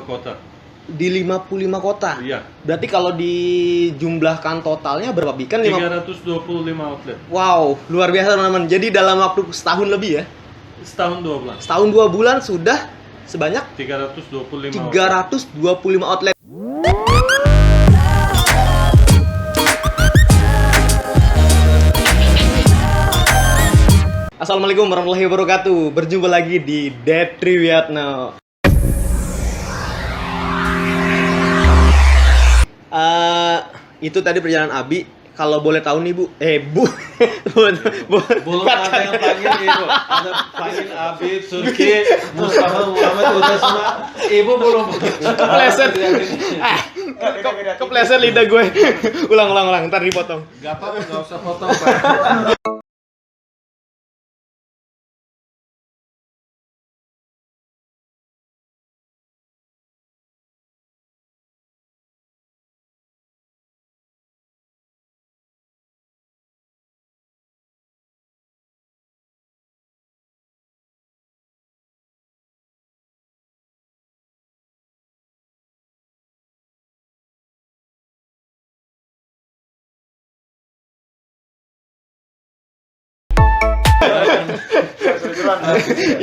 kota. Di 55 kota? Iya. Berarti kalau dijumlahkan totalnya berapa Bi? Kan 325 outlet. Wow, luar biasa teman-teman. Jadi dalam waktu setahun lebih ya? Setahun 2 bulan. Setahun 2 bulan sudah sebanyak 325 outlet. Assalamualaikum warahmatullahi wabarakatuh. Berjumpa lagi di Dead Triwiatno. Itu tadi perjalanan Abi. Kalau boleh tahu nih Bu, belum ada yang panggil Ibu. Ada panggil Abi, Turki, Mustafa, Muhammad, udah semua. Ibu belum. Kepleset. Kepleset lidah gue. Ulang. Ntar dipotong. Gak apa-apa, gak usah potong Pak.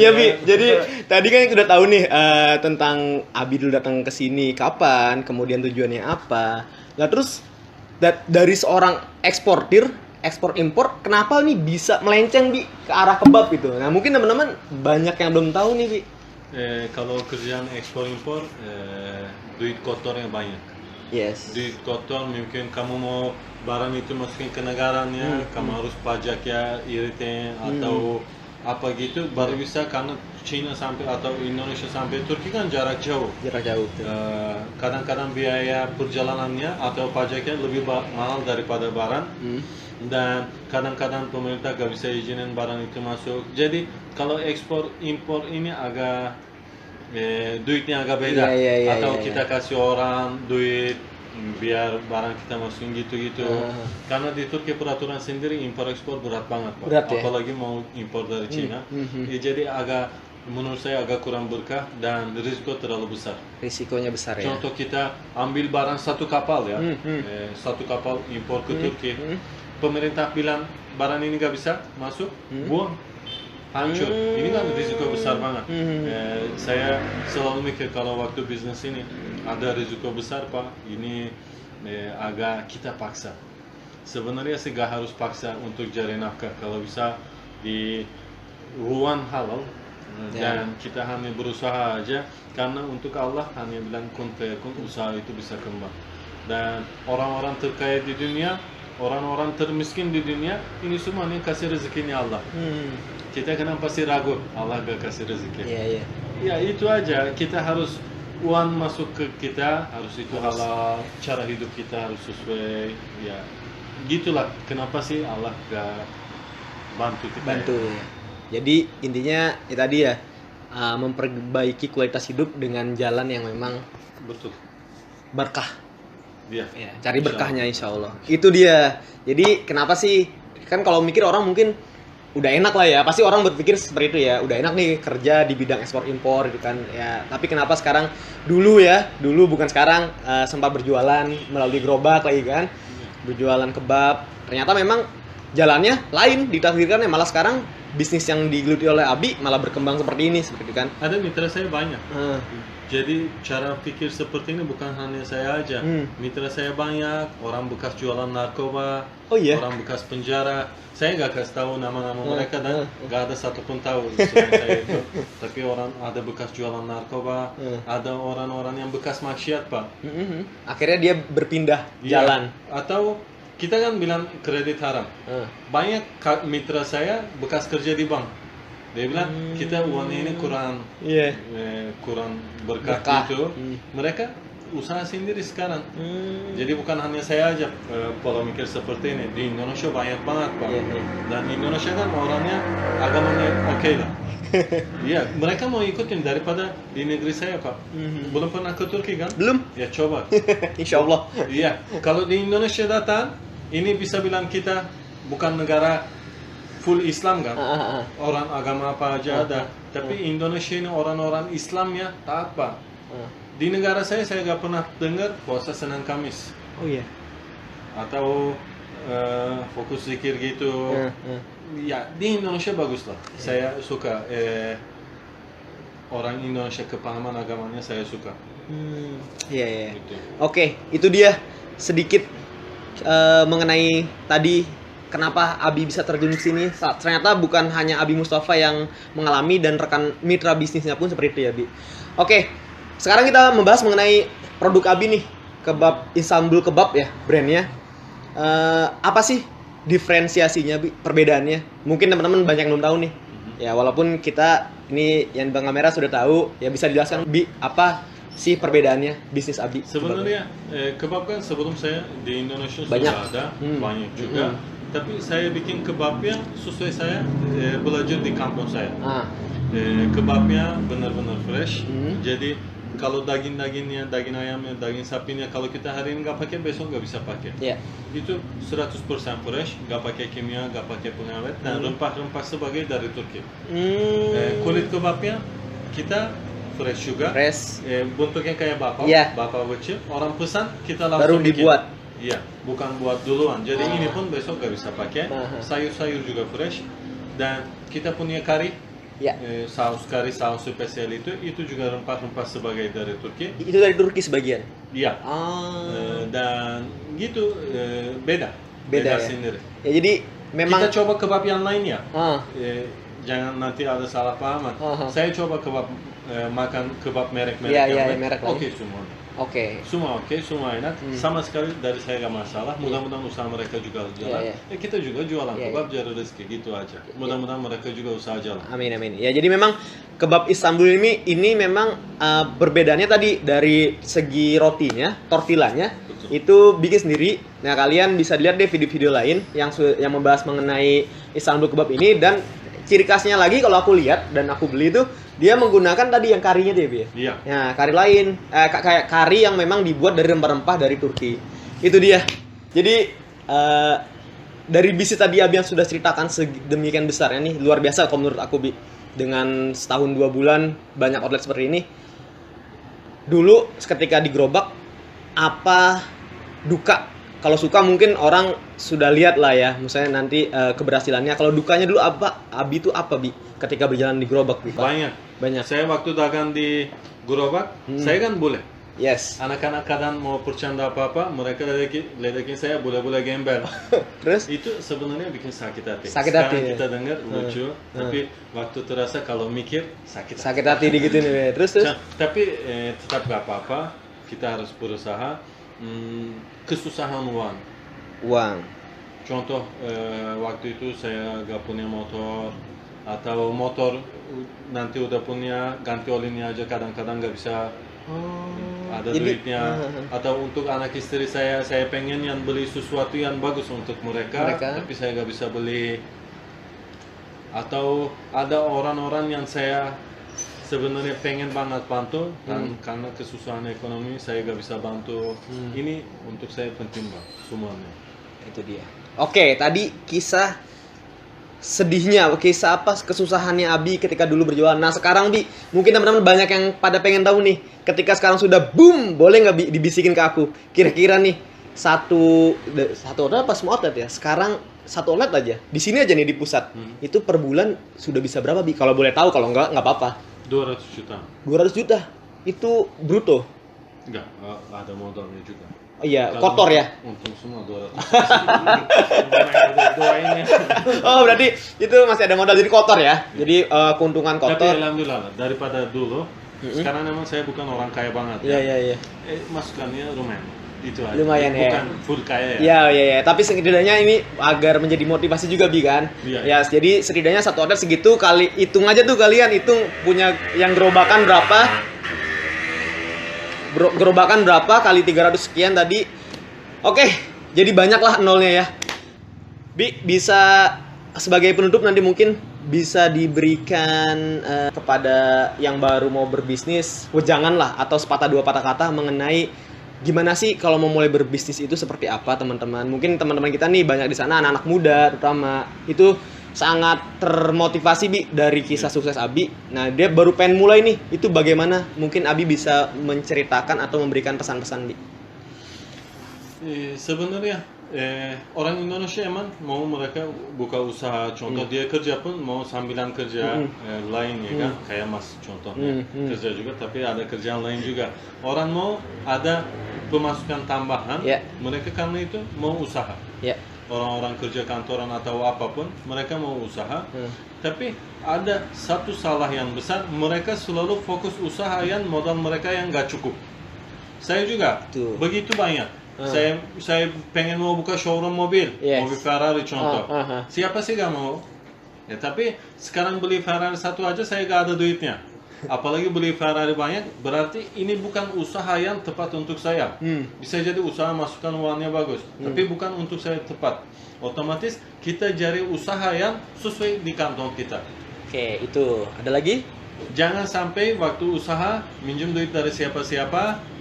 Ya Bi, jadi tadi kan udah tahu nih tentang Abi dulu datang ke sini kapan, kemudian tujuannya apa. Nah terus dari seorang ekspor impor, kenapa nih bisa melenceng Bi ke arah kebab gitu? Nah mungkin teman-teman banyak yang belum tahu nih Bi. Kalau kerjaan ekspor impor, duit kotornya banyak. Yes. Duit kotor, mungkin kamu mau barang itu masukin ke negaranya, kamu harus pajak ya, iritin atau apa gitu, baru bisa, karena Cina sampai atau Indonesia sampai Turki kan jarak jauh. Kadang-kadang biaya perjalanannya atau pajaknya lebih mahal daripada barang, dan kadang-kadang pemerintah gak bisa izinin barang itu masuk. Jadi kalau ekspor impor ini agak duitnya agak beda, atau kita kasih orang duit biar barang kita masukin gitu-gitu. Karena di Turki peraturan sendiri impor ekspor berat banget Pak. Berat, apalagi mau impor dari Cina. Jadi menurut saya agak kurang berkah dan risiko terlalu besar. Risikonya besar ya. Contoh kita ambil barang satu kapal ya, satu kapal impor ke Turki. Pemerintah bilang barang ini gak bisa masuk, buang, hancur. Ini kan risiko besar banget. Saya selalu mikir kalau waktu bisnis ini ada risiko besar Pak. Ini agak kita paksa. Sebenarnya sih gak harus paksa untuk cari nafkah. Kalau bisa di ruang halal dan kita hanya berusaha aja, karena untuk Allah hanya bilang kun fayakun, usaha itu bisa kembang. Dan orang-orang terkaya di dunia, orang-orang termiskin di dunia, ini semua yang kasih rezekinya Allah. Kita kenapa sih ragu Allah gak kasih rezeki? Ya itu aja, kita harus uang masuk ke kita harus itu halal, cara hidup kita harus sesuai, ya gitulah. Kenapa sih Allah gak bantu kita? Ya. Jadi intinya ya tadi ya, memperbaiki kualitas hidup dengan jalan yang memang betul berkah. Ya, cari berkahnya insya Allah. Itu dia. Jadi kenapa sih, kan kalau mikir orang mungkin udah enak lah ya, pasti orang berpikir seperti itu ya, udah enak nih kerja di bidang ekspor impor gitu kan ya. Tapi kenapa sekarang, dulu bukan sekarang, sempat berjualan melalui gerobak lagi kan, berjualan kebab. Ternyata memang jalannya lain, ditakdirkan ya, malah sekarang bisnis yang digeluti oleh Abi malah berkembang seperti ini kan. Ada mitra saya banyak. Jadi cara pikir seperti ini bukan hanya saya aja. Mitra saya banyak, orang bekas jualan narkoba, orang bekas penjara. Saya nggak kasih tahu nama-nama mereka dan nggak ada satupun tahu selain saya itu. Tapi orang ada bekas jualan narkoba, ada orang-orang yang bekas maksiat Pak. Akhirnya dia berpindah jalan. Atau kita kan bilang kredit haram. Banyak mitra saya bekas kerja di bank. Dia bilang kita uangnya ini kurang berkah gitu. Mereka usaha sendiri sekarang. Jadi bukan hanya saya aja pola mikir seperti ini. Di Indonesia banyak banget Pak. Dan Indonesia kan orangnya agamanya oke lah. Iya, mereka mau ikutin daripada di negeri saya Pak. Belum pernah ke Turki kan? Belum. Ya coba. Insya Allah. Iya, kalau di Indonesia datang, ini bisa bilang kita bukan negara full Islam kan? Orang agama apa aja ada. Tapi Indonesia ini orang-orang Islamnya taat Pak. Di negara saya nggak pernah dengar puasa Senin Kamis Oh iya. atau fokus zikir gitu. Ya di Indonesia bagus lah. Saya suka orang Indonesia kepahaman agamanya saya suka. Iya iya. Gitu. Oke, itu dia sedikit mengenai tadi kenapa Abi bisa terjun ke sini. Ternyata bukan hanya Abi Mustafa yang mengalami dan rekan mitra bisnisnya pun seperti itu ya, Bi. Oke, sekarang kita membahas mengenai produk Abi nih, kebab Istanbul Kebab ya, brandnya. Apa sih diferensiasinya, Bi? Perbedaannya? Mungkin teman-teman banyak yang belum tahu nih. Ya, walaupun kita ini yang Bang Kamera sudah tahu, ya bisa dijelaskan, Bi, apa sih perbedaannya bisnis Abi? Sebenarnya kebab kan sebelum saya di Indonesia Banyak. sudah ada, banyak juga. Tapi saya bikin kebab yang sesuai saya belajar di kampung saya. Kebabnya benar-benar fresh. Jadi kalau daging-dagingnya, daging ayamnya, daging sapinya, kalau kita hari ini nggak pakai, besok nggak bisa pakai. Iya. Itu 100% fresh, nggak pakai kimia, nggak pakai pengawet, dan rempah-rempah sebagai dari Turki. Kulit kebabnya kita fresh juga. Fresh. Bentuknya kayak bakau, Iya. bakau kecil. Orang pesan kita langsung Baru bikin. dibuat. Iya, bukan buat duluan. Jadi ini pun besok nggak bisa pakai. Sayur-sayur juga fresh. Dan kita punya kari. Ya. Saus kari, saus spesial itu juga rempah-rempah sebagai dari Turki. Itu dari Turki sebagian. Iya. Dan gitu beda Beda ya? sendiri. Ya jadi memang Kita coba kebab yang lain ya. Jangan nanti ada salah pahaman. Saya coba kebab makan kebab merek-merek Iya, yang iya, lain. merek lain. Oke semua. Oke. Semua oke, semua enak. Sama sekali dari saya gak masalah. Mudah-mudahan usaha mereka juga jalan. Iya. Kita juga jualan Iya, kebab jadi rezeki gitu aja. Mudah-mudahan mereka juga usaha jalan. Amin amin. Ya jadi memang kebab Istanbul ini memang perbedaannya tadi dari segi rotinya, tortillanya itu bikin sendiri. Nah kalian bisa lihat deh video-video lain yang membahas mengenai Istanbul Kebab ini, dan ciri khasnya lagi kalau aku lihat dan aku beli itu dia menggunakan tadi yang karinya deh, Bi. Iya. Nah, kari lain kayak kari yang memang dibuat dari rempah-rempah dari Turki. Itu dia. Jadi dari bisnis tadi Abi yang sudah ceritakan sedemikian besarnya nih, luar biasa kalau menurut aku, Bi. Dengan setahun 2 bulan banyak outlet seperti ini. Dulu ketika di gerobak apa duka? Kalau suka mungkin orang sudah lihat lah ya, misalnya nanti keberhasilannya. Kalau dukanya dulu apa? Abi itu apa, Bi? Ketika berjalan di gerobak, Bi? Banyak. Banyak. Saya waktu dagang di gerobak, saya kan boleh. Yes. Anak-anak kadang mau bercanda apa-apa, mereka ledekin saya boleh-boleh gembel. Terus? Itu sebenarnya bikin sakit hati. Sakit Sekarang hati, ya? kita dengar lucu, tapi waktu terasa kalau mikir sakit hati. Sakit hati digituin ya. Terus? Tapi tetap gak apa-apa, kita harus berusaha. Kesusahan Uang. Contoh waktu itu saya gak punya motor, atau motor nanti udah punya, ganti olinya aja kadang-kadang gak bisa ada duitnya. Atau untuk anak istri saya pengen yang beli sesuatu yang bagus untuk mereka. Tapi saya gak bisa beli. Atau ada orang-orang yang saya sebenarnya pengen banget bantu, dan karena kesusahan ekonomi saya gak bisa bantu. Ini untuk saya penting banget semuanya. Itu dia. Oke, tadi kisah sedihnya, kisah apa kesusahannya Abi ketika dulu berjualan. Nah sekarang, Bi, mungkin teman-teman banyak yang pada pengen tahu nih, ketika sekarang sudah boom, boleh nggak, Bi, dibisikin ke aku kira-kira nih satu outlet apa semua outlet ya? Sekarang satu outlet aja di sini aja nih di pusat, itu per bulan sudah bisa berapa, Bi? Kalau boleh tahu, kalau nggak apa-apa. 200 juta. 200 juta itu bruto? Enggak, ada modalnya juga. Oh iya, Kalau kotor ya? Untung semua 200. Oh berarti itu masih ada modal, jadi kotor ya? Jadi keuntungan Tapi kotor. alhamdulillah daripada dulu. Sekarang memang saya bukan orang kaya banget. Iya. Masukannya lumayan. Itu aja. Lumayan ya. Bukan full kaya ya. Iya. Tapi setidaknya ini agar menjadi motivasi juga, Bi, kan? Iya. Ya, jadi setidaknya satu order segitu, kali hitung aja tuh, kalian hitung punya yang gerobakan berapa? Gerobakan berapa kali 300 sekian tadi. Oke, jadi banyak lah nolnya ya. Bi, bisa sebagai penutup nanti mungkin bisa diberikan kepada yang baru mau berbisnis wejangan lah, atau sepatah dua patah kata mengenai gimana sih kalau mau mulai berbisnis itu seperti apa, teman-teman. Mungkin teman-teman kita nih banyak di sana anak-anak muda terutama, itu sangat termotivasi Bi dari kisah sukses Abi. Nah, dia baru pengen mulai nih. Itu bagaimana? Mungkin Abi bisa menceritakan atau memberikan pesan-pesan Bi. Sebenarnya orang Indonesia emang mau mereka buka usaha, contoh dia kerja pun mau sambilan kerja lain ya kan, kayak Mas contohnya kerja juga tapi ada kerjaan lain juga. Orang mau ada pemasukan tambahan, mereka karena itu mau usaha. Orang-orang kerja kantoran atau apapun, mereka mau usaha. Tapi ada satu salah yang besar, mereka selalu fokus usaha yang modal mereka yang nggak cukup. Saya juga begitu banyak. Saya pengen mau buka showroom mobil, mobil Ferrari contoh. Siapa sih gak mau? Ya tapi sekarang beli Ferrari satu aja saya gak ada duitnya. Apalagi beli Ferrari banyak, berarti ini bukan usaha yang tepat untuk saya. Bisa jadi usaha masukkan uangnya bagus, tapi bukan untuk saya tepat. Otomatis kita cari usaha yang sesuai di kantong kita. Oke, itu. Ada lagi? Jangan sampai waktu usaha minjem duit dari siapa-siapa,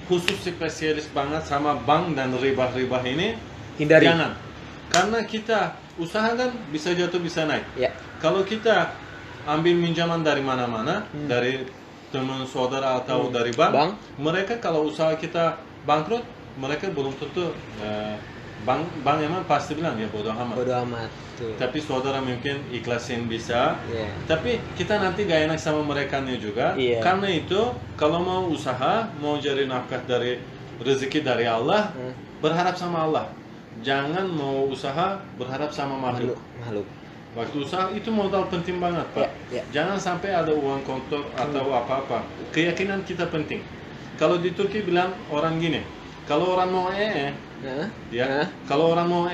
khusus spesialis banget sama bank dan riba-riba ini, hindari. Jangan. Karena kita usaha kan bisa jatuh bisa naik. Kalau kita ambil minjaman dari mana-mana, dari teman saudara atau dari bank, mereka kalau usaha kita bangkrut, mereka belum tentu bank emang pasti bilang ya bodoh amat. Bodoh amat. Tapi saudara mungkin ikhlasin bisa. Tapi kita nanti gak enak sama mereka nih juga. Karena itu kalau mau usaha, mau cari nafkah dari rezeki dari Allah, berharap sama Allah. Jangan mau usaha berharap sama makhluk. Waktu usaha itu modal penting banget, Pak. Jangan sampai ada uang kotor atau apa-apa. Keyakinan kita penting. Kalau di Turki bilang orang gini, kalau orang mau kalau orang mau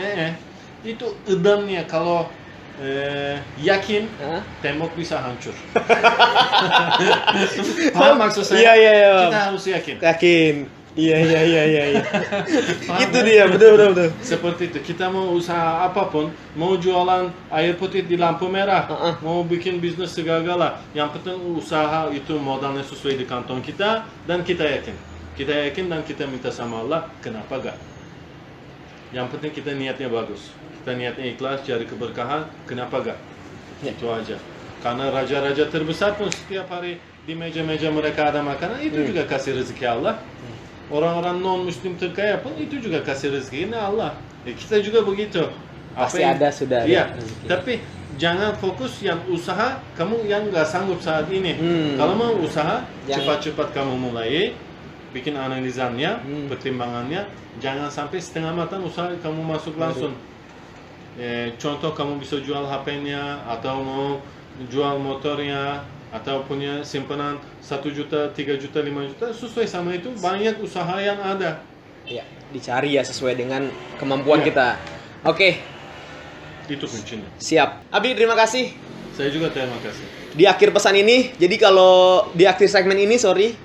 itu edamnya kalau yakin tembok bisa hancur. Paham maksud saya? Kita harus yakin. Iya. Itu dia, betul. Seperti itu. Kita mau usaha apapun, mau jualan air putih di lampu merah, mau bikin bisnis segala, yang penting usaha itu modalnya sesuai di kantong kita dan kita yakin. Kita yakin dan kita minta sama Allah, kenapa gak? Yang penting kita niatnya bagus. Kita niatnya ikhlas, cari keberkahan, kenapa gak? Itu aja. Karena raja-raja terbesar pun setiap hari di meja-meja mereka ada makanan, itu juga kasih rezeki Allah. Orang-orang non-muslim terkaya pun itu juga kasih rezeki Allah. Kita juga begitu. Pasti ada sudah. Iya. Tapi jangan fokus yang usaha kamu yang nggak sanggup saat ini. Kalau mau usaha, cepat-cepat kamu mulai, bikin analisanya, pertimbangannya. Jangan sampai setengah matang usaha kamu masuk langsung. Contoh kamu bisa jual HP-nya atau mau jual motornya atau punya simpanan 1 juta, 3 juta, 5 juta, sesuai sama itu banyak usaha yang ada. Ya, dicari ya sesuai dengan kemampuan kita. Oke. Itu kuncinya. Siap. Abi, terima kasih. Saya juga terima kasih. Di akhir pesan ini, jadi kalau di akhir segmen ini,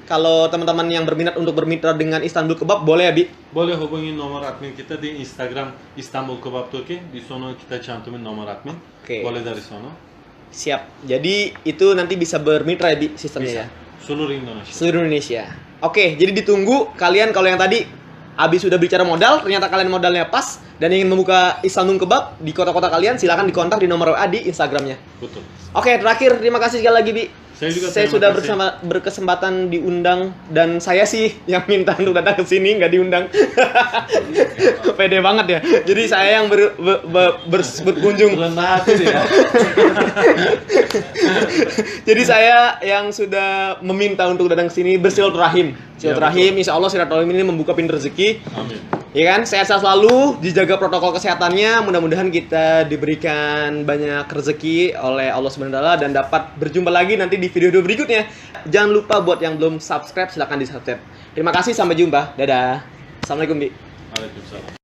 kalau teman-teman yang berminat untuk bermitra dengan Istanbul Kebab, boleh ya, Bi? Boleh hubungi nomor admin kita di Instagram Istanbul Kebab Turki. Di sono kita cantumin nomor admin. Boleh dari sono. Siap. Jadi itu nanti bisa bermitra ya, Bi, sistemnya ya? Seluruh Indonesia. Seluruh Indonesia. Oke, jadi ditunggu kalian kalau yang tadi Abi sudah bicara modal, ternyata kalian modalnya pas dan ingin membuka Istanbul Kebab di kota-kota kalian, silakan dikontak di nomor WA di Instagramnya. Betul. Oke, terakhir terima kasih sekali lagi, Bi. Saya sudah berkesempatan diundang dan saya sih yang minta untuk datang ke sini, nggak diundang. Pede banget ya. Jadi saya yang berkunjung. Ya. Jadi saya yang sudah meminta untuk datang ke sini bersilaturahim. Silaturahim, insya Allah silaturahim ini membuka pintu rezeki. Amin. Ya kan, sehat-sehat selalu, dijaga protokol kesehatannya. Mudah-mudahan kita diberikan banyak rezeki oleh Allah Subhanahu wa taala dan dapat berjumpa lagi nanti di video-video berikutnya. Jangan lupa buat yang belum subscribe, silahkan di subscribe. Terima kasih, sampai jumpa. Dadah. Assalamualaikum, Bi. Waalaikumsalam.